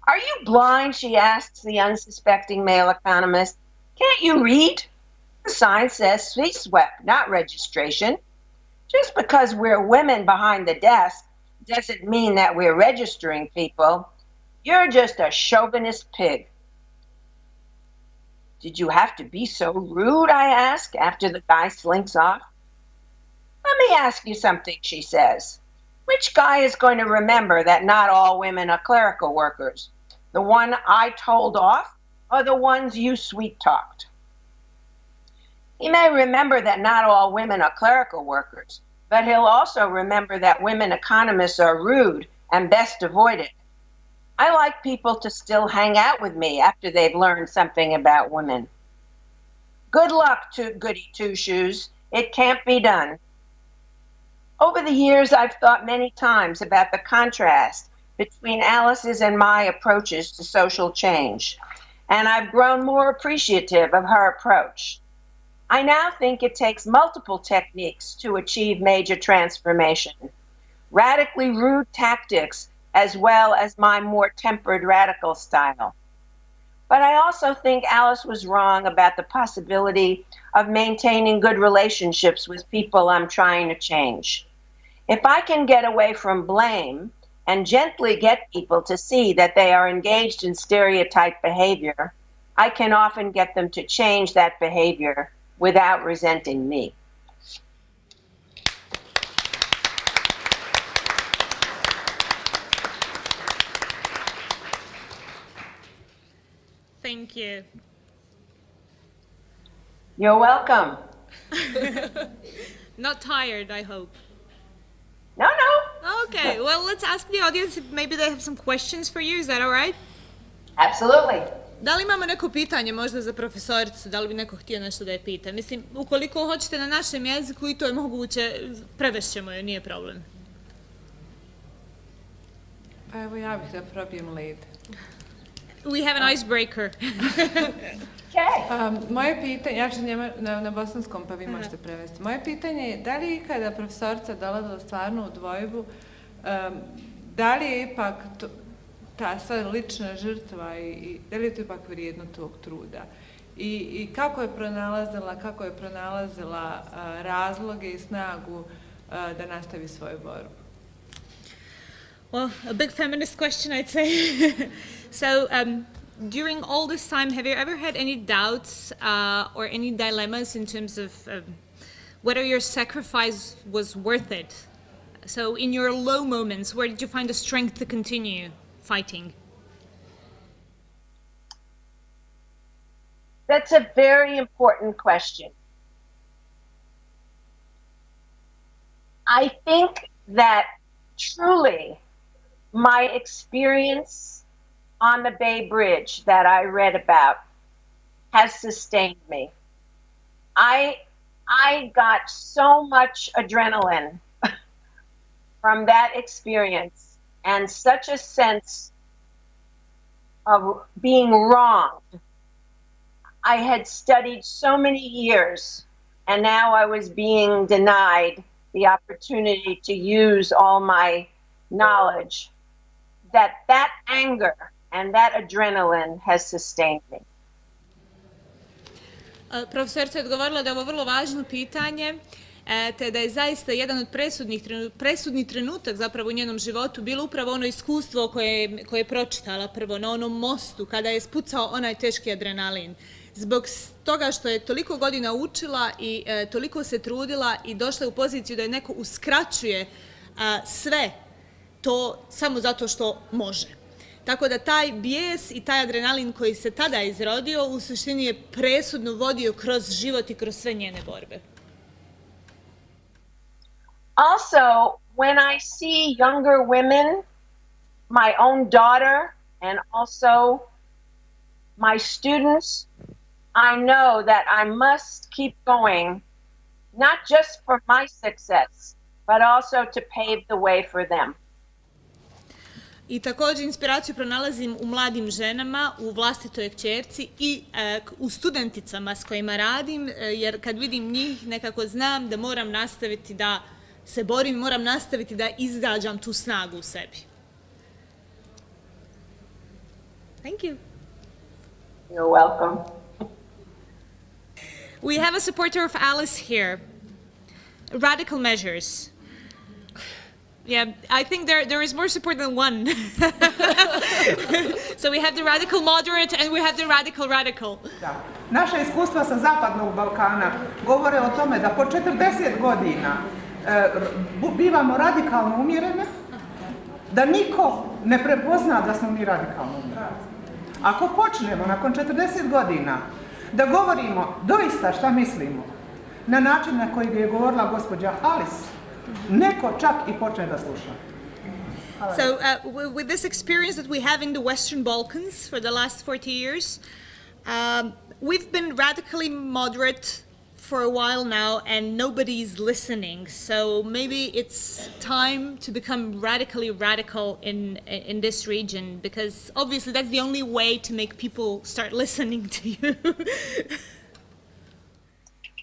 "Are you blind?" she asks the unsuspecting male economist. "Can't you read? The sign says CSWEP, not registration. Just because we're women behind the desk doesn't mean that we're registering people. You're just a chauvinist pig." "Did you have to be so rude?" I ask after the guy slinks off. "Let me ask you something," she says. "Which guy is going to remember that not all women are clerical workers? The one I told off or the ones you sweet-talked?" He may remember that not all women are clerical workers, but he'll also remember that women economists are rude and best avoided. I like people to still hang out with me after they've learned something about women. Good luck to Goody Two-Shoes. It can't be done. Over the years, I've thought many times about the contrast between Alice's and my approaches to social change, and I've grown more appreciative of her approach. I now think it takes multiple techniques to achieve major transformation, radically rude tactics as well as my more tempered radical style. But I also think Alice was wrong about the possibility of maintaining good relationships with people I'm trying to change. If I can get away from blame and gently get people to see that they are engaged in stereotype behavior, I can often get them to change that behavior without resenting me. Thank you. You're welcome. Not tired, I hope. No, no. Okay, well, let's ask the audience if maybe they have some questions for you. Is that all right? Absolutely. Da li imamo neko pitanje možda za profesoricu? Da li bi neko htio nešto da je pita? Mislim, ukoliko hoćete na našem jeziku i to je moguće, prevešćemo je, nije problem. Pa evo ja bih da probijem lead. We have an icebreaker. Okay. Moje pitanje, ja ću na bosanskom pa vi možete prevesti. Moje pitanje je da li je ikada profesorica dolazila stvarno u dvojbu, da li je ipak ta sva lična žrtva i da li je to ipak vrijedno tog truda? I kako je pronalazila razloge i snagu da nastavi svoju borbu? Well, a big feminist question, I'd say. So, during all this time, have you ever had any doubts or any dilemmas in terms of whether your sacrifice was worth it? So, in your low moments, where did you find the strength to continue fighting? That's a very important question. I think that truly my experience on the Bay Bridge that I read about has sustained me. I got so much adrenaline from that experience and such a sense of being wronged. I had studied so many years, and now I was being denied the opportunity to use all my knowledge, that anger and that adrenaline has sustained me. Profesorica je odgovorila da je ovo vrlo važno pitanje, te da je zaista jedan od presudni trenutak zapravo u njenom životu bilo upravo ono iskustvo koje je pročitala prvo na onom mostu kada je spucao onaj teški adrenalin. Zbog toga što je toliko godina učila i toliko se trudila i došla u poziciju da je neko uskraćuje sve to samo zato što može. Tako da taj bijes i taj adrenalin koji se tada izrodio u suštini je presudno vodio kroz život i kroz sve njene borbe. Also, when I see younger women, my own daughter, and also my students, I know that I must keep going, not just for my success, but also to pave the way for them. I također inspiraciju pronalazim u mladim ženama, u vlastitoj kćerci i u studenticama s kojima radim, jer kad vidim njih nekako znam da moram nastaviti da se borim, moram nastaviti da izrađam tu snagu u sebi. Thank you. You're welcome. We have a supporter of Alice here. Radical measures. Yeah, I think there is more support than one. So we have the radical moderate and we have the radical. Da. Naša iskustva sa Zapadnog Balkana govore o tome da po 40 godina bivamo radikalno umjerene, da niko ne prepozna da smo mi radikalno umjereni. Ako počnemo nakon 40 godina da govorimo doista šta mislimo, na način na koji je govorila gospođa Alice, Neko čak i počne da sluša. So, with this experience that we have in the Western Balkans for the last 40 years, we've been radically moderate for a while now, and nobody's listening. So maybe it's time to become radically radical in this region, because obviously that's the only way to make people start listening to you.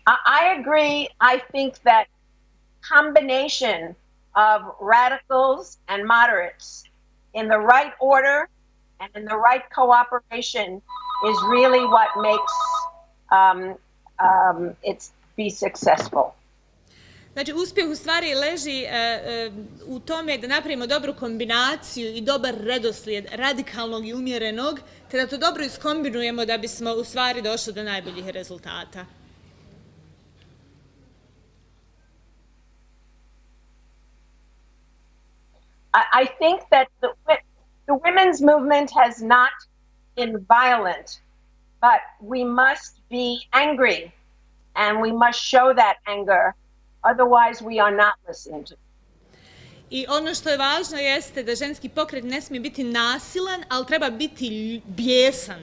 I agree. I think that combination of radicals and moderates in the right order and in the right cooperation is really what makes it be successful. Znači, uspjeh u stvari leži u tome da napravimo dobru kombinaciju i dobar redoslijed radikalnog i umjerenog, te da to dobro iskombinujemo da bismo u stvari došli do najboljih rezultata. I think that the women's movement has not been violent, but we must be angry and we must show that anger, otherwise we are not listened to. I ono što je važno jeste da ženski pokret ne smije biti nasilan, ali treba biti bijesan.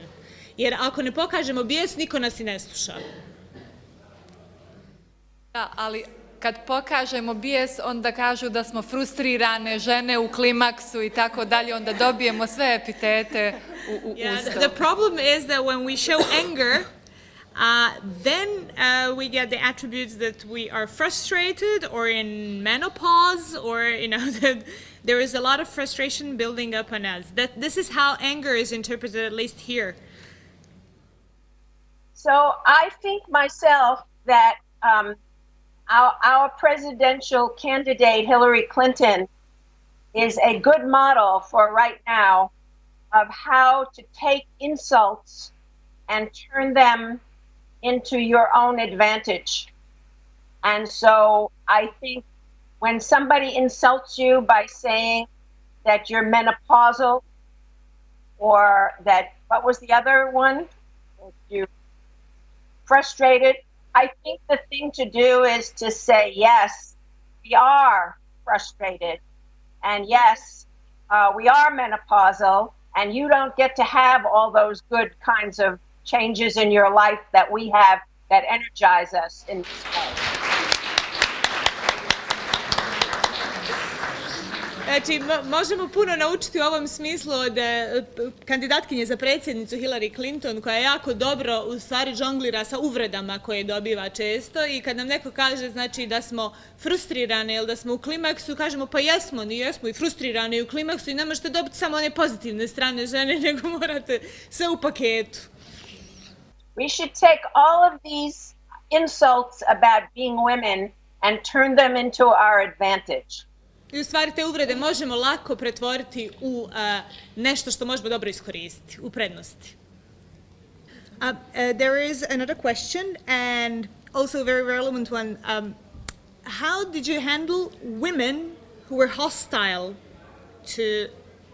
Jer ako ne pokažemo bijes, niko nas i ne sluša. Da, ali kad pokažemo bijes, onda kažu da smo frustrirane žene u klimaksu i tako dalje, onda dobijemo sve epitete u usto. The problem is that when we show anger, then we get the attributes that we are frustrated or in menopause, or that there is a lot of frustration building up on us. That this is how anger is interpreted, at least here. So I think myself that our presidential candidate, Hillary Clinton, is a good model for right now of how to take insults and turn them into your own advantage. And so I think when somebody insults you by saying that you're menopausal, or that, what was the other one? You're frustrated. I think the thing to do is to say, yes, we are frustrated, and yes, we are menopausal, and you don't get to have all those good kinds of changes in your life that we have that energize us in this way. Znači, možemo puno naučiti u ovom smislu od kandidatkinje za predsjednicu Hillary Clinton, koja jako dobro u stvari žonglira sa uvredama koje dobiva često, i kad nam neko kaže, znači, da smo frustrirane ili da smo u klimaksu, kažemo pa jesmo, ni jesmo i frustrirane i u klimaksu, i ne možete dobiti samo one pozitivne strane žene, nego morate sve u paketu. We should take all of these insults about being women and turn them into our advantage. I u stvari te uvrede možemo lako pretvoriti u nešto što možemo dobro iskoristiti, u prednosti. There is another question, and also a very relevant one. How did you handle women who were hostile to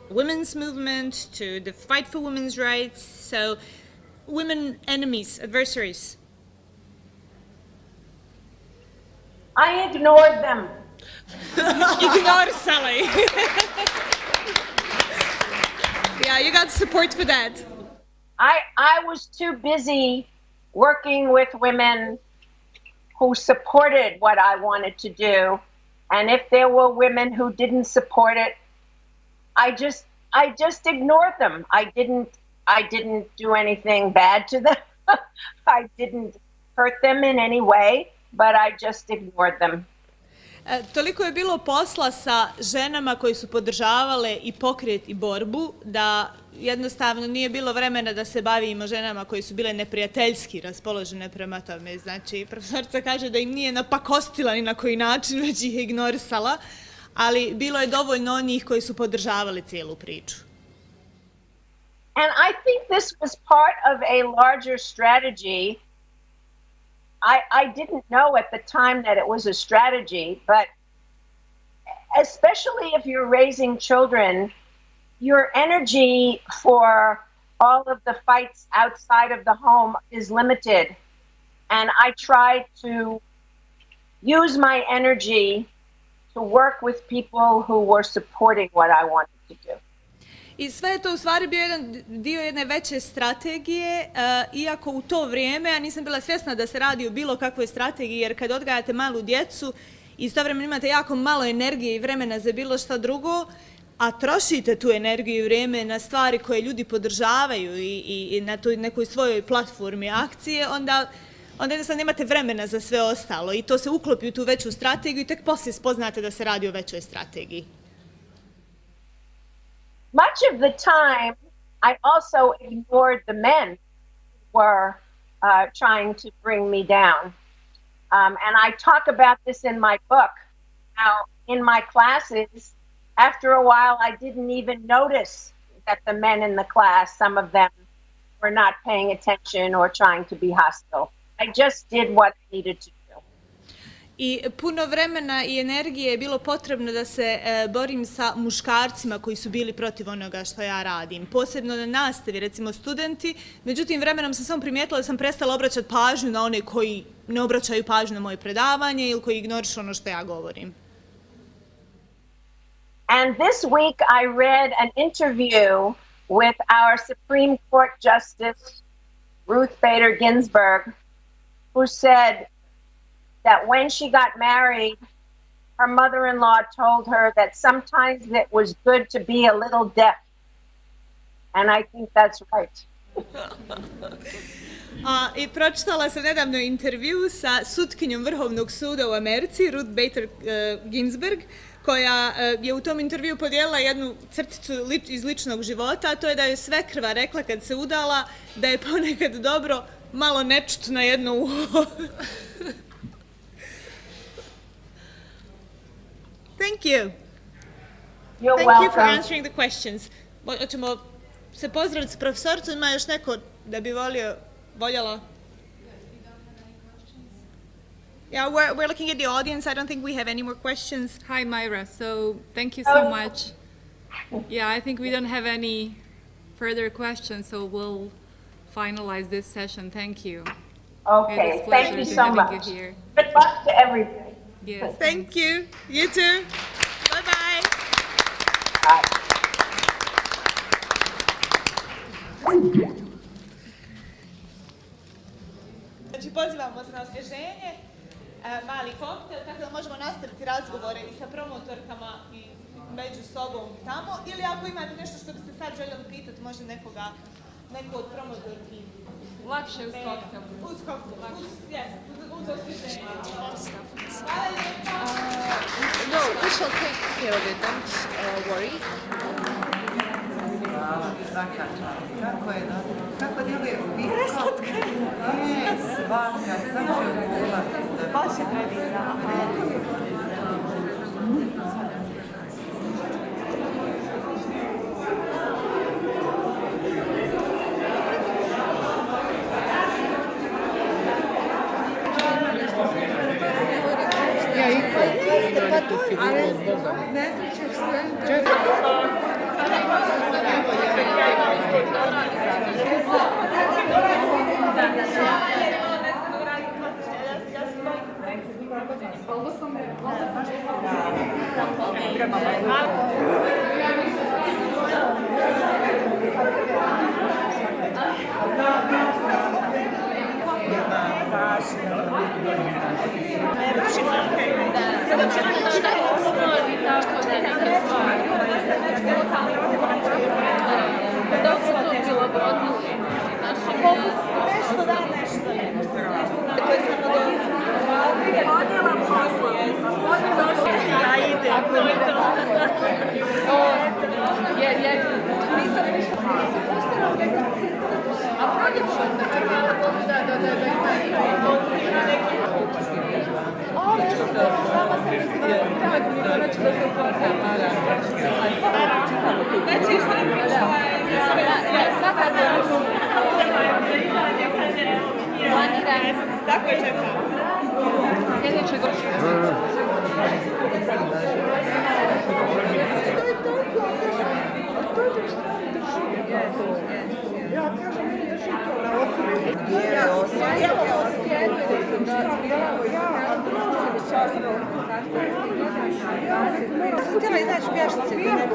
women's movement, to the fight for women's rights? So, women enemies, adversaries. I ignored them. Ignorisali. Yeah, you got support for that. I was too busy working with women who supported what I wanted to do, and if there were women who didn't support it, I just ignored them. I didn't do anything bad to them. I didn't hurt them in any way, but I just ignored them. Toliko je bilo posla sa ženama koji su podržavale i pokret i borbu, da jednostavno nije bilo vremena da se bavimo ženama koji su bile neprijateljski raspoložene prema tome. Znači, profesorica kaže da im nije napakostila ni na koji način, već ih je ignorisala, ali bilo je dovoljno onih koji su podržavali cijelu priču. And I think this was part of a larger strategy. I didn't know at the time that it was a strategy, but especially if you're raising children, your energy for all of the fights outside of the home is limited. And I try to use my energy to work with people who were supporting what I wanted to do. I sve je to u stvari bio jedan dio jedne veće strategije, iako u to vrijeme ja nisam bila svjesna da se radi o bilo kakvoj strategiji, jer kad odgajate malu djecu, istovremeno imate jako malo energije i vremena za bilo šta drugo, a trošite tu energiju i vrijeme na stvari koje ljudi podržavaju i na toj nekoj svojoj platformi akcije, onda jednostavno nemate vremena za sve ostalo i to se uklopi u tu veću strategiju i tek poslije spoznate da se radi o većoj strategiji. Much of the time, I also ignored the men who were trying to bring me down. And I talk about this in my book. Now, in my classes, after a while, I didn't even notice that the men in the class, some of them, were not paying attention or trying to be hostile. I just did what I needed to do. I puno vremena i energije je bilo potrebno da se borim sa muškarcima koji su bili protiv onoga što ja radim. Posebno na nastavi, recimo studenti. Međutim, vremenom sam samo primijetila da sam prestala obraćati pažnju na one koji ne obraćaju pažnju na moje predavanje ili koji ignorišu ono što ja govorim. And this week I read an interview with our Supreme Court Justice, Ruth Bader Ginsburg, who said that when she got married, her mother-in-law told her that sometimes it was good to be a little deaf. And I think that's right. I pročitala sam nedavno intervju sa sutkinjom Vrhovnog suda u Americi, Ruth Bader Ginsburg, koja je u tom intervju podijelila jednu crticu iz ličnog života, a to je da je svekrva rekla kad se udala da je ponekad dobro malo nečut na jedno uho. Thank you. You're Thank you for welcome. answering the questions. Hoćemo se pozdraviti s profesoricom, ima još neko da bi voljela? Yeah, we're looking at the audience. I don't think we have any more questions. Hi, Myra. So thank you so much. Yeah, I think we don't have any further questions, so we'll finalize this session. Thank you. It Okay, was a thank pleasure you to so having much. you here. Good luck to everybody. Yes. Thank you. You too. Bye-bye. Bye. Znači, pozivamo se na osvježenje, mali koktel, tako da možemo nastaviti razgovore i sa promotorkama i među sobom tamo. Ili ako imate nešto što biste sad željeli pitati, možda neko od promotorki. Lakše uz koktel. Uz koktel, uz osvježenje. Hvala lijepa. No, we shall take care of it, don't worry. Svaka čast. Kako je dobro? Kako djeluje vitko? Svaka, sam će odgovoriti. Baš je predivna. Tako je čekam. Sljedeće godine. Ja kažem, mi drži to na okviru. Ja osjećam. Ja, a drugo sastavljam. sam htjela izaći pješice, ti ne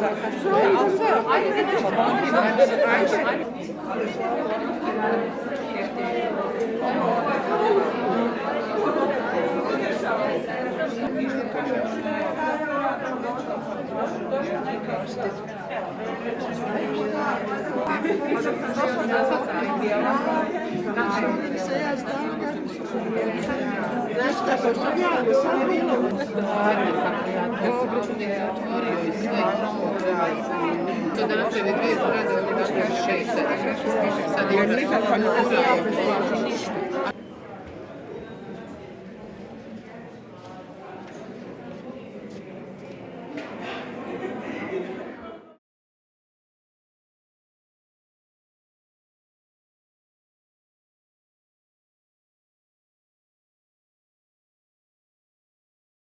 Znaš tako, sam bila To napravi 2 zgrade, oni napravi 6, sad je